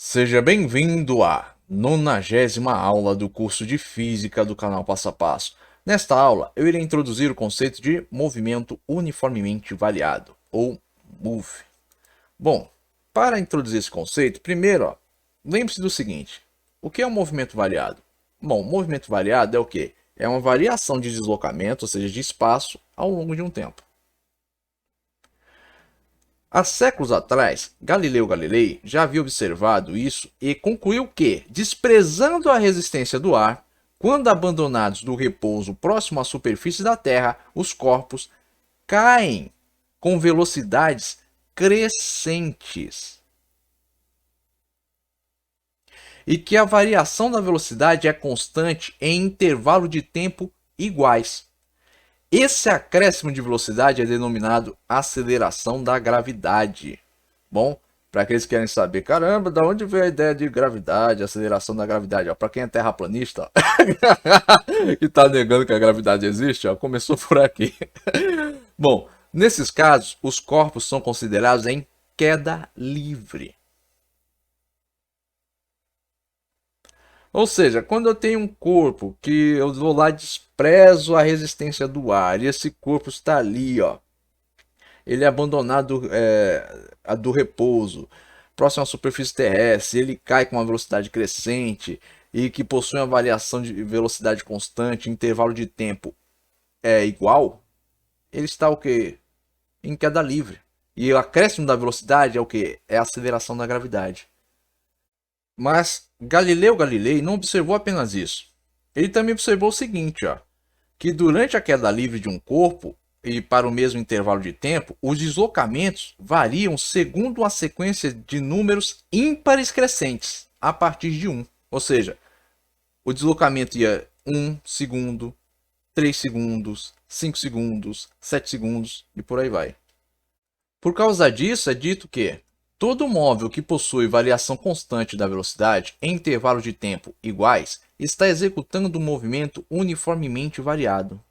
Seja bem-vindo à 90ª aula do curso de Física do canal Passo a Passo. Nesta aula, eu irei introduzir o conceito de movimento uniformemente variado, ou MUV. Bom, para introduzir esse conceito, primeiro, lembre-se do seguinte: o que é um movimento variado? Bom, movimento variado é o quê? É uma variação de deslocamento, ou seja, de espaço, ao longo de um tempo. Há séculos atrás, Galileu Galilei já havia observado isso e concluiu que, desprezando a resistência do ar, quando abandonados do repouso próximo à superfície da Terra, os corpos caem com velocidades crescentes. E que a variação da velocidade é constante em intervalo de tempo iguais. Esse acréscimo de velocidade é denominado aceleração da gravidade. Bom, para aqueles que querem saber, caramba, da onde veio a ideia de gravidade, aceleração da gravidade? Para quem é terraplanista e está negando que a gravidade existe, ó, começou por aqui. Bom, nesses casos, os corpos são considerados em queda livre. Ou seja, quando eu tenho um corpo que eu vou lá desprezo a resistência do ar, e esse corpo está ali, ó, ele é abandonado do repouso, próximo à superfície terrestre, ele cai com uma velocidade crescente e que possui uma variação de velocidade constante, intervalo de tempo é igual, ele está o que? Em queda livre. E o acréscimo da velocidade é o que? É a aceleração da gravidade. Mas Galileu Galilei não observou apenas isso. Ele também observou o seguinte, ó, que durante a queda livre de um corpo e para o mesmo intervalo de tempo, os deslocamentos variam segundo uma sequência de números ímpares crescentes a partir de 1. Ou seja, o deslocamento ia 1 segundo, 3 segundos, 5 segundos, 7 segundos e por aí vai. Por causa disso, é dito que todo móvel que possui variação constante da velocidade em intervalos de tempo iguais está executando um movimento uniformemente variado.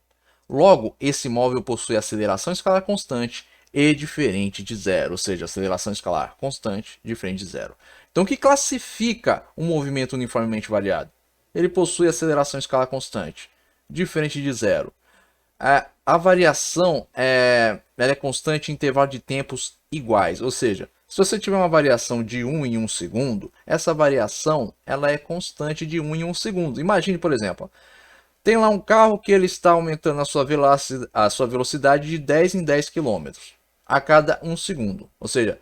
Logo, esse móvel possui aceleração escalar constante e diferente de zero, ou seja, aceleração escalar constante diferente de zero. Então, o que classifica um movimento uniformemente variado? Ele possui aceleração escalar constante diferente de zero. A variação ela é constante em intervalo de tempos iguais, ou seja, se você tiver uma variação de 1 em 1 segundo, essa variação ela é constante de 1 em 1 segundo. Imagine, por exemplo, tem lá um carro que ele está aumentando a sua velocidade de 10 em 10 quilômetros a cada 1 segundo. Ou seja,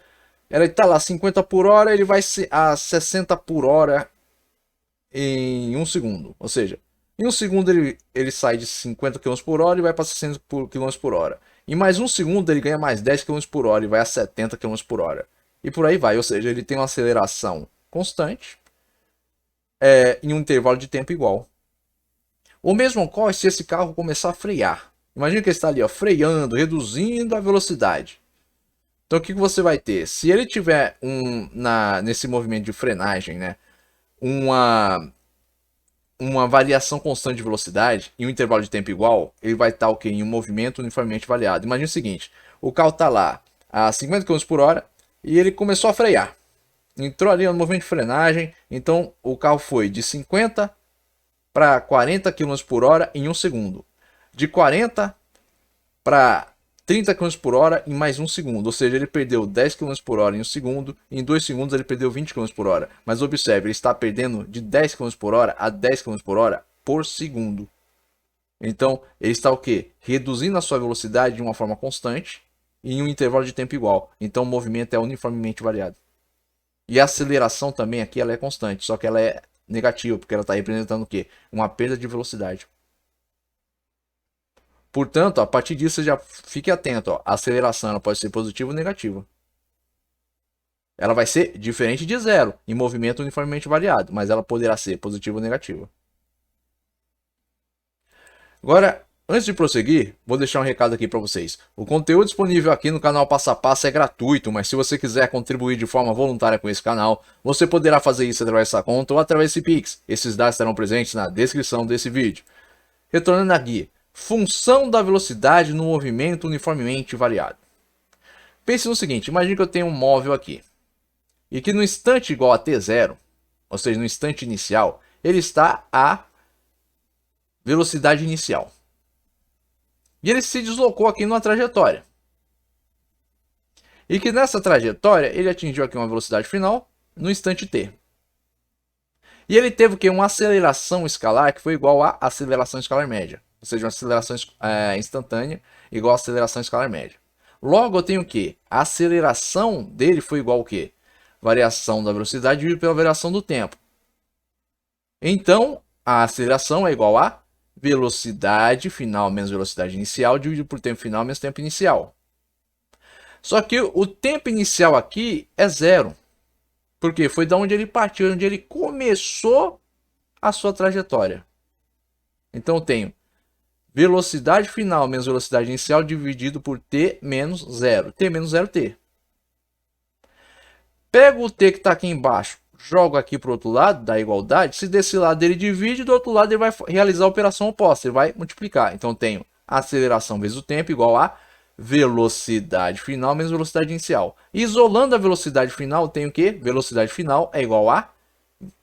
ele está lá 50 por hora, ele vai a 60 por hora em 1 segundo. Ou seja, em 1 segundo ele sai de 50 km por hora e vai para 60 km por hora. Em mais 1 segundo ele ganha mais 10 km por hora e vai a 70 km por hora. E por aí vai, ou seja, ele tem uma aceleração constante em um intervalo de tempo igual. O mesmo ocorre se esse carro começar a frear. Imagina que ele está ali, ó, freando, reduzindo a velocidade. Então o que você vai ter? Se ele tiver nesse movimento de frenagem, né, uma variação constante de velocidade em um intervalo de tempo igual, ele vai estar okay, em um movimento uniformemente variado. Imagina o seguinte: o carro está lá a 50 km por hora e ele começou a frear. Entrou ali no movimento de frenagem, então o carro foi de 50 para 40 km por hora em 1 segundo. De 40 para 30 km por hora em mais 1 segundo. Ou seja, ele perdeu 10 km por hora em 1 segundo. Em 2 segundos ele perdeu 20 km por hora. Mas observe, ele está perdendo de 10 km por hora a 10 km por hora por segundo. Então, ele está o quê? Reduzindo a sua velocidade de uma forma constante em um intervalo de tempo igual. Então, o movimento é uniformemente variado. E a aceleração também aqui ela é constante, só que ela é negativa, porque ela está representando o quê? Uma perda de velocidade. Portanto, a partir disso, já fique atento. Ó, a aceleração ela pode ser positiva ou negativa. Ela vai ser diferente de zero, em movimento uniformemente variado, mas ela poderá ser positiva ou negativa. Agora, antes de prosseguir, vou deixar um recado aqui para vocês. O conteúdo disponível aqui no canal Passo a Passo é gratuito, mas se você quiser contribuir de forma voluntária com esse canal, você poderá fazer isso através dessa conta ou através desse Pix. Esses dados estarão presentes na descrição desse vídeo. Retornando aqui, função da velocidade no movimento uniformemente variado. Pense no seguinte, imagine que eu tenho um móvel aqui. e que no instante igual a t0, ou seja, no instante inicial, ele está a velocidade inicial. E ele se deslocou aqui numa trajetória. E que nessa trajetória ele atingiu aqui uma velocidade final no instante t. E ele teve o quê? Uma aceleração escalar que foi igual à aceleração escalar média. Ou seja, uma aceleração instantânea igual à aceleração escalar média. Logo eu tenho o quê? A aceleração dele foi igual ao quê? Variação da velocidade dividido pela variação do tempo. Então, a aceleração é igual a velocidade final menos velocidade inicial dividido por tempo final menos tempo inicial. Só que o tempo inicial aqui é zero. Porque foi da onde ele partiu, onde ele começou a sua trajetória. Então eu tenho velocidade final menos velocidade inicial dividido por t menos 0. T menos 0t. Pego o t que está aqui embaixo, jogo aqui para o outro lado da igualdade. Se desse lado ele divide, do outro lado ele vai realizar a operação oposta, ele vai multiplicar. Então eu tenho aceleração vezes o tempo igual a velocidade final menos velocidade inicial. Isolando a velocidade final, eu tenho que velocidade final é igual a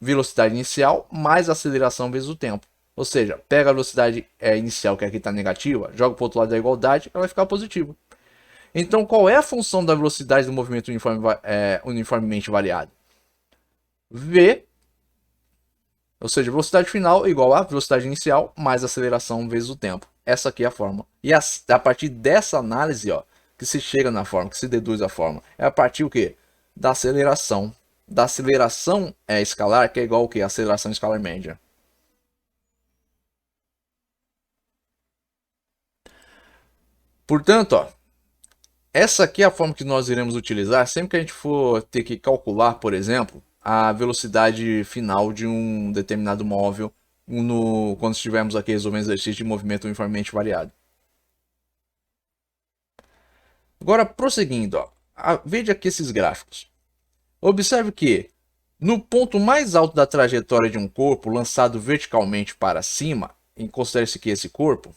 velocidade inicial mais aceleração vezes o tempo. Ou seja, pega a velocidade inicial, que aqui está negativa, joga para o outro lado da igualdade, ela vai ficar positiva. Então, qual é a função da velocidade do movimento uniformemente variado? V, ou seja, velocidade final igual a velocidade inicial mais aceleração vezes o tempo. Essa aqui é a fórmula. E a partir dessa análise, ó, que se chega na fórmula, que se deduz a fórmula, é a partir o quê? Da aceleração. Da aceleração escalar, que é igual ao quê? Aceleração escalar média. Portanto, ó, essa aqui é a forma que nós iremos utilizar sempre que a gente for ter que calcular, por exemplo, a velocidade final de um determinado móvel quando estivermos aqui resolvendo exercício de movimento uniformemente variado. Agora, prosseguindo, ó, veja aqui esses gráficos. Observe que no ponto mais alto da trajetória de um corpo lançado verticalmente para cima, considere-se que esse corpo,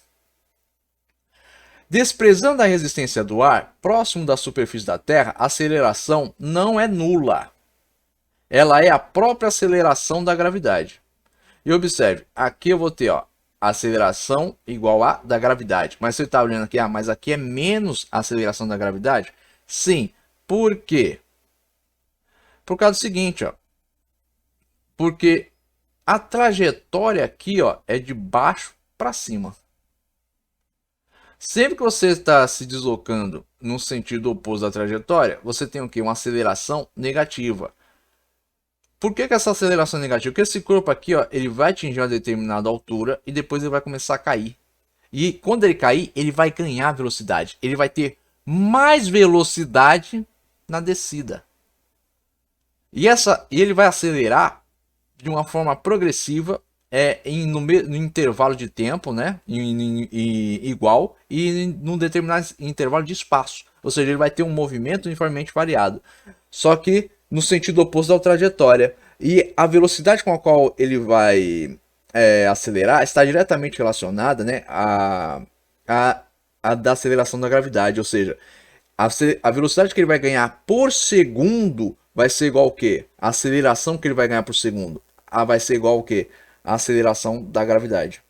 desprezando a resistência do ar, próximo da superfície da Terra, a aceleração não é nula. Ela é a própria aceleração da gravidade. E observe, aqui eu vou ter ó, a aceleração igual a da gravidade. Mas você está olhando aqui, mas aqui é menos a aceleração da gravidade? Sim. Por quê? Por causa do seguinte, ó. Porque a trajetória aqui ó, é de baixo para cima. Sempre que você está se deslocando no sentido oposto da trajetória, você tem o quê? Uma aceleração negativa. Por que essa aceleração é negativa? Porque esse corpo aqui, ó, ele vai atingir uma determinada altura e depois ele vai começar a cair. E quando ele cair, ele vai ganhar velocidade. Ele vai ter mais velocidade na descida. E ele vai acelerar de uma forma progressiva no intervalo de tempo, né, igual e num determinado intervalo de espaço. Ou seja, ele vai ter um movimento uniformemente variado. Só que no sentido oposto da trajetória. E a velocidade com a qual ele vai acelerar está diretamente relacionada, né, a da aceleração da gravidade. Ou seja, a velocidade que ele vai ganhar por segundo vai ser igual ao quê? A aceleração que ele vai ganhar por segundo vai ser igual ao quê? A aceleração da gravidade.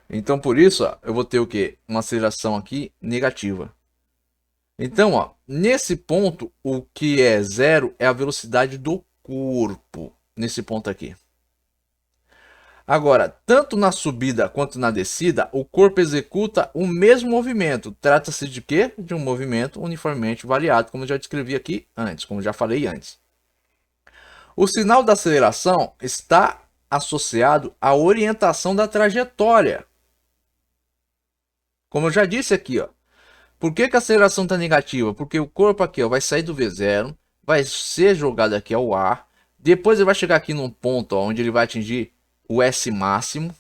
Então, por isso, ó, eu vou ter o quê? Uma aceleração aqui negativa. Então, ó, nesse ponto, o que é zero é a velocidade do corpo. Nesse ponto aqui. Agora, tanto na subida quanto na descida, o corpo executa o mesmo movimento. Trata-se de quê? De um movimento uniformemente variado, como eu já descrevi aqui antes, como já falei antes. O sinal da aceleração está associado à orientação da trajetória. Como eu já disse aqui, ó. Por que a aceleração está negativa? Porque o corpo aqui ó, vai sair do V0, vai ser jogado aqui ao ar, depois ele vai chegar aqui num ponto ó, onde ele vai atingir o S máximo,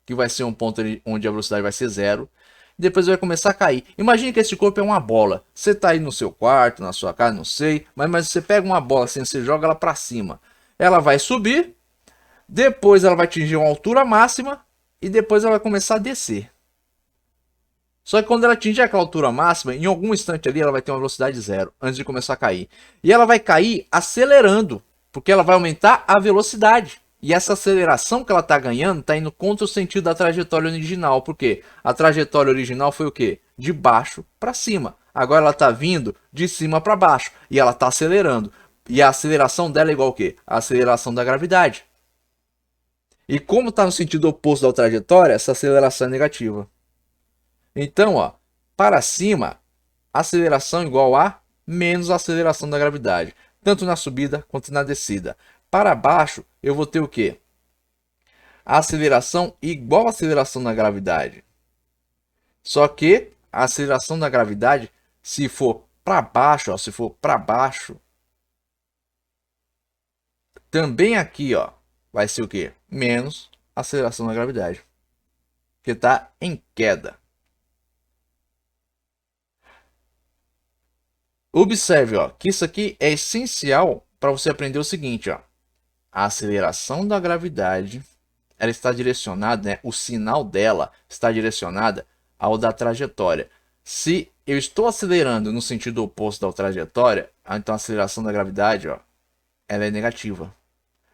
que vai ser um ponto onde a velocidade vai ser zero, depois ele vai começar a cair. Imagine que esse corpo é uma bola, você está aí no seu quarto, na sua casa, não sei, mas você pega uma bola assim, você joga ela para cima, ela vai subir, depois ela vai atingir uma altura máxima e depois ela vai começar a descer. Só que quando ela atingir aquela altura máxima, em algum instante ali ela vai ter uma velocidade zero, antes de começar a cair. E ela vai cair acelerando, porque ela vai aumentar a velocidade. E essa aceleração que ela está ganhando está indo contra o sentido da trajetória original. Por quê? A trajetória original foi o quê? De baixo para cima. Agora ela está vindo de cima para baixo. E ela está acelerando. E a aceleração dela é igual ao quê? A aceleração da gravidade. E como está no sentido oposto da trajetória, essa aceleração é negativa. Então, ó, para cima, aceleração igual a menos a aceleração da gravidade, tanto na subida quanto na descida. Para baixo, eu vou ter o quê? A aceleração igual a aceleração da gravidade. Só que a aceleração da gravidade, se for para baixo, ó, se for para baixo, também aqui, ó, vai ser o quê? Menos a aceleração da gravidade, que está em queda. Observe, ó, que isso aqui é essencial para você aprender o seguinte, ó. A aceleração da gravidade, ela está direcionada, né, o sinal dela está direcionada ao da trajetória. Se eu estou acelerando no sentido oposto da trajetória, então a aceleração da gravidade, ó, ela é negativa.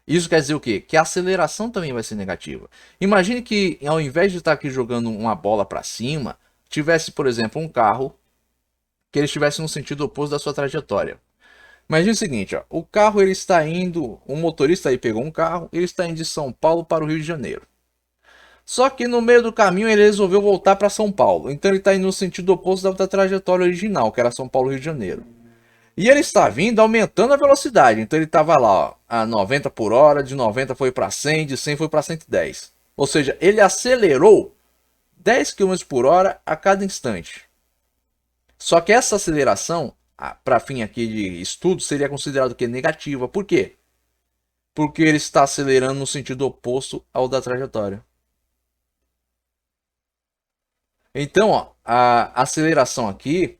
Isso quer dizer o quê? Que a aceleração também vai ser negativa. Imagine que ao invés de estar aqui jogando uma bola para cima, tivesse, por exemplo, um carro que ele estivesse no sentido oposto da sua trajetória. Imagina o seguinte, ó, o carro ele está indo, o motorista aí pegou um carro, ele está indo de São Paulo para o Rio de Janeiro. Só que no meio do caminho ele resolveu voltar para São Paulo, então ele está indo no sentido oposto da trajetória original, que era São Paulo Rio de Janeiro. E ele está vindo aumentando a velocidade, então ele estava lá ó, a 90 por hora, de 90 foi para 100, de 100 foi para 110. Ou seja, ele acelerou 10 km por hora a cada instante. Só que essa aceleração, para fim aqui de estudo, seria considerado que negativa. Por quê? Porque ele está acelerando no sentido oposto ao da trajetória. Então, ó, a aceleração aqui,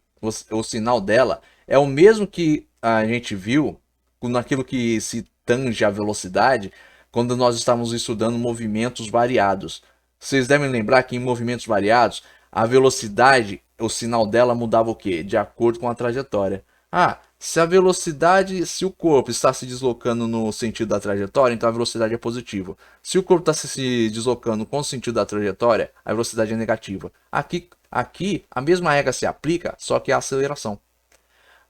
o sinal dela, é o mesmo que a gente viu naquilo que se tange a velocidade, quando nós estávamos estudando movimentos variados. Vocês devem lembrar que em movimentos variados, a velocidade, o sinal dela mudava o quê? De acordo com a trajetória. Ah, se a velocidade, se o corpo está se deslocando no sentido da trajetória, então a velocidade é positiva. Se o corpo está se deslocando com o sentido da trajetória, a velocidade é negativa. Aqui a mesma regra se aplica, só que a aceleração.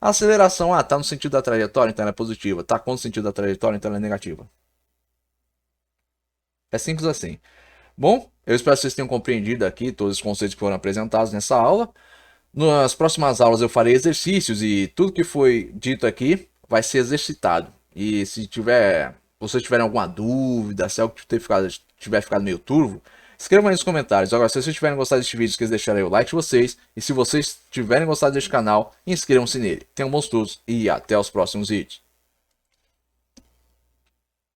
A aceleração, está no sentido da trajetória, então ela é positiva. Está com o sentido da trajetória, então ela é negativa. É simples assim. Bom, eu espero que vocês tenham compreendido aqui todos os conceitos que foram apresentados nessa aula. Nas próximas aulas eu farei exercícios e tudo que foi dito aqui vai ser exercitado. E se vocês tiverem alguma dúvida, se algo tiver ficado meio turvo, escrevam aí nos comentários. Agora, se vocês tiverem gostado deste vídeo, esqueçam de deixar aí o like de vocês. E se vocês tiverem gostado deste canal, inscrevam-se nele. Tenham bons estudos e até os próximos vídeos.